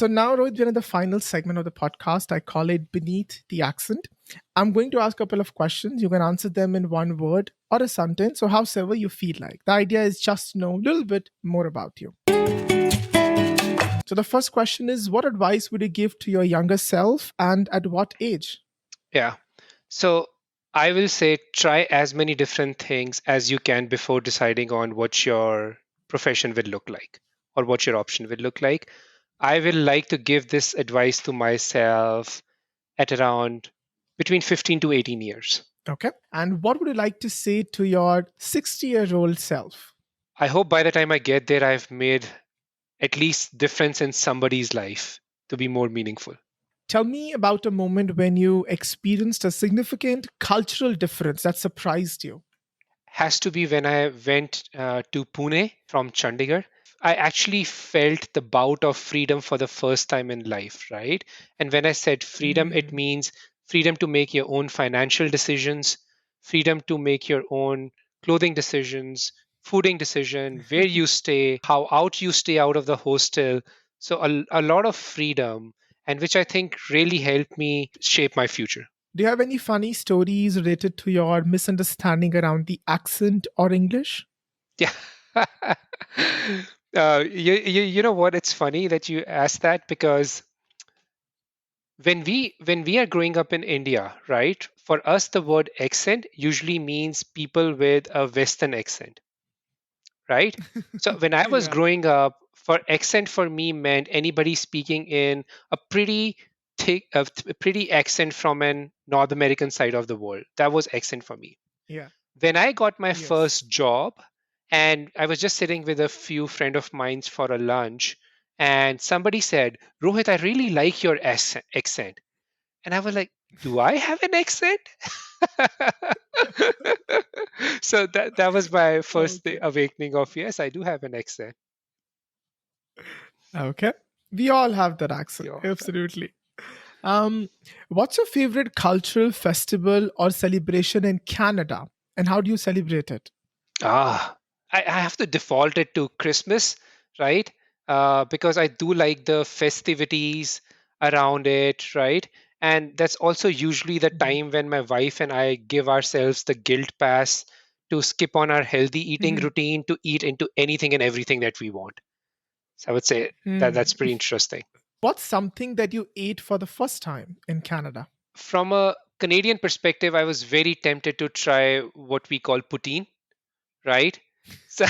So now, Rohit, we're in the final segment of the podcast. I call it Beneath the Accent. I'm going to ask a couple of questions. You can answer them in one word or a sentence, or however you feel like. The idea is just to know a little bit more about you. So the first question is, what advice would you give to your younger self and at what age? Yeah. So I will say try as many different things as you can before deciding on what your profession will look like or what your option will look like. I will like to give this advice to myself at around between 15 to 18 years. Okay. And what would you like to say to your 60-year-old self? I hope by the time I get there, I've made at least difference in somebody's life to be more meaningful. Tell me about a moment when you experienced a significant cultural difference that surprised you. Has to be when I went to Pune from Chandigarh. I actually felt the bout of freedom for the first time in life, right? And when I said freedom, it Mm. means freedom to make your own financial decisions, freedom to make your own clothing decisions, fooding decision, where you stay, how out you stay out of the hostel. So a lot of freedom, and which I think really helped me shape my future. Do you have any funny stories related to your misunderstanding around the accent or English? Yeah. You know what? It's funny that you asked that because when we are growing up in India, right? For us, the word accent usually means people with a Western accent, right? So when I was Yeah. growing up, for accent for me meant anybody speaking in a pretty thick, pretty accent from an North American side of the world. That was accent for me. Yeah. When I got my Yes. first job, and I was just sitting with a few friend of mine for a lunch, and somebody said, "Rohit, I really like your accent." And I was like, "Do I have an accent?" So that was my first Okay. awakening of yes, I do have an accent. Okay. We all have that accent. Yeah. Absolutely. Um, what's your favorite cultural festival or celebration in Canada? And how do you celebrate it? Ah, I have to default it to Christmas, right? Because I do like the festivities around it, right? And that's also usually the Mhm. time when my wife and I give ourselves the guilt pass to skip on our healthy eating Mhm. routine to eat into anything and everything that we want. So I would say that Hmm. that's pretty interesting. What's something that you ate for the first time in Canada? From a Canadian perspective, I was very tempted to try what we call poutine, right? So,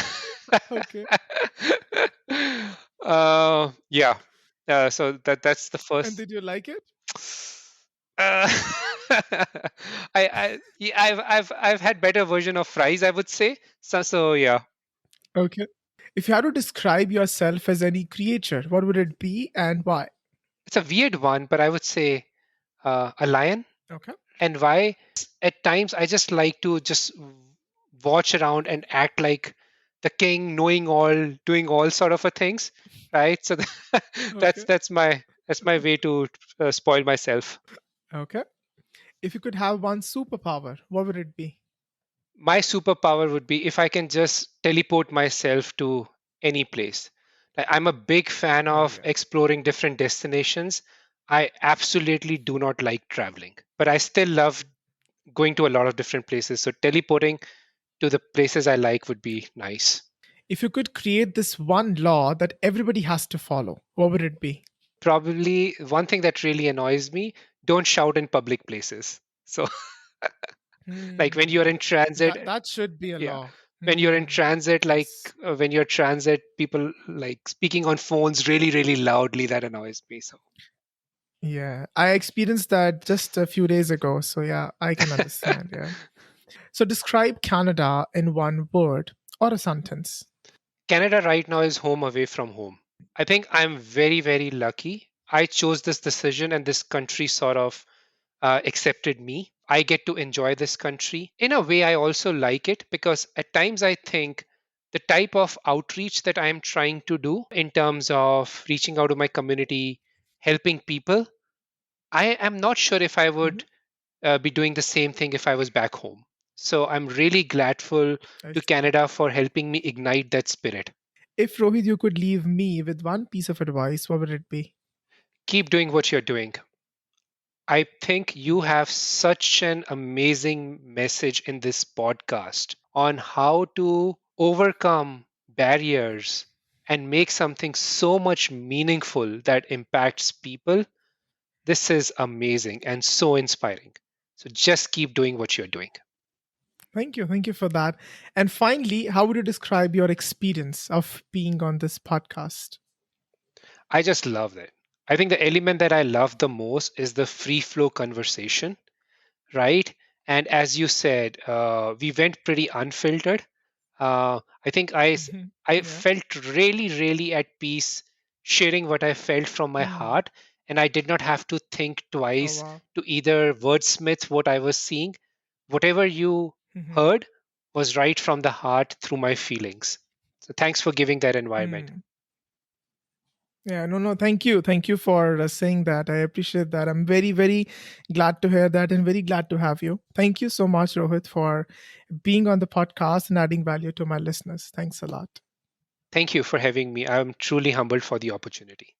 Okay. yeah. So that's the And first. did you like it? Uh, yeah, I've had better version of fries, I would say. So yeah, Okay. If you had to describe yourself as any creature, what would it be and why? it's a weird one, but I would say a lion. Okay. And why? At times I just like to just watch around and act like the king, knowing all, doing all sort of a things, right? So Okay. that's my way to spoil myself. Okay. If you could have one superpower, what would it be? My superpower would be if I can just teleport myself to any place. Like, I'm a big fan Oh, of yeah. exploring different destinations. I absolutely do not like traveling, but I still love going to a lot of different places. So teleporting to the places I like would be nice. If you could create this one law that everybody has to follow, what would it be? Probably one thing that really annoys me, don't shout in public places. So like when Hmm. you're in transit, That should be a yeah, law. when you're in Hmm. transit, like Yes. when you're transit, people like speaking on phones really, really loudly, that annoys me. So Yeah. I experienced that just a few days ago. So, yeah, I can understand. Yeah. So, describe Canada in one word or a sentence. Canada right now is home away from home. I think I'm very, very lucky. I chose this decision and this country sort of accepted me. I get to enjoy this country. In a way, I also like it because at times I think the type of outreach that I am trying to do in terms of reaching out to my community, helping people, I am not sure if I Mhm. would be doing the same thing if I was back home. So I'm really grateful I to see. Canada for helping me ignite that spirit. If Rohit, you could leave me with one piece of advice, what would it be? Keep doing what you're doing. I think you have such an amazing message in this podcast on how to overcome barriers and make something so much meaningful that impacts people. This is amazing and so inspiring. So just keep doing what you're doing. Thank you. Thank you for that. And finally, how would you describe your experience of being on this podcast? I just love it. I think the element that I love the most is the free flow conversation, right? And as you said, we went pretty unfiltered. I think Mhm. I Yeah. felt really, really at peace sharing what I felt from my Mm. heart, and I did not have to think Oh, twice wow. to either wordsmith what I was seeing. Whatever you Mhm. heard was right from the heart through my feelings. So thanks for giving that environment. Mm. Yeah, no, no, thank you. Thank you for saying that. I appreciate that. I'm very, very glad to hear that and very glad to have you. Thank you so much, Rohit, for being on the podcast and adding value to my listeners. Thanks a lot. Thank you for having me. I'm truly humbled for the opportunity.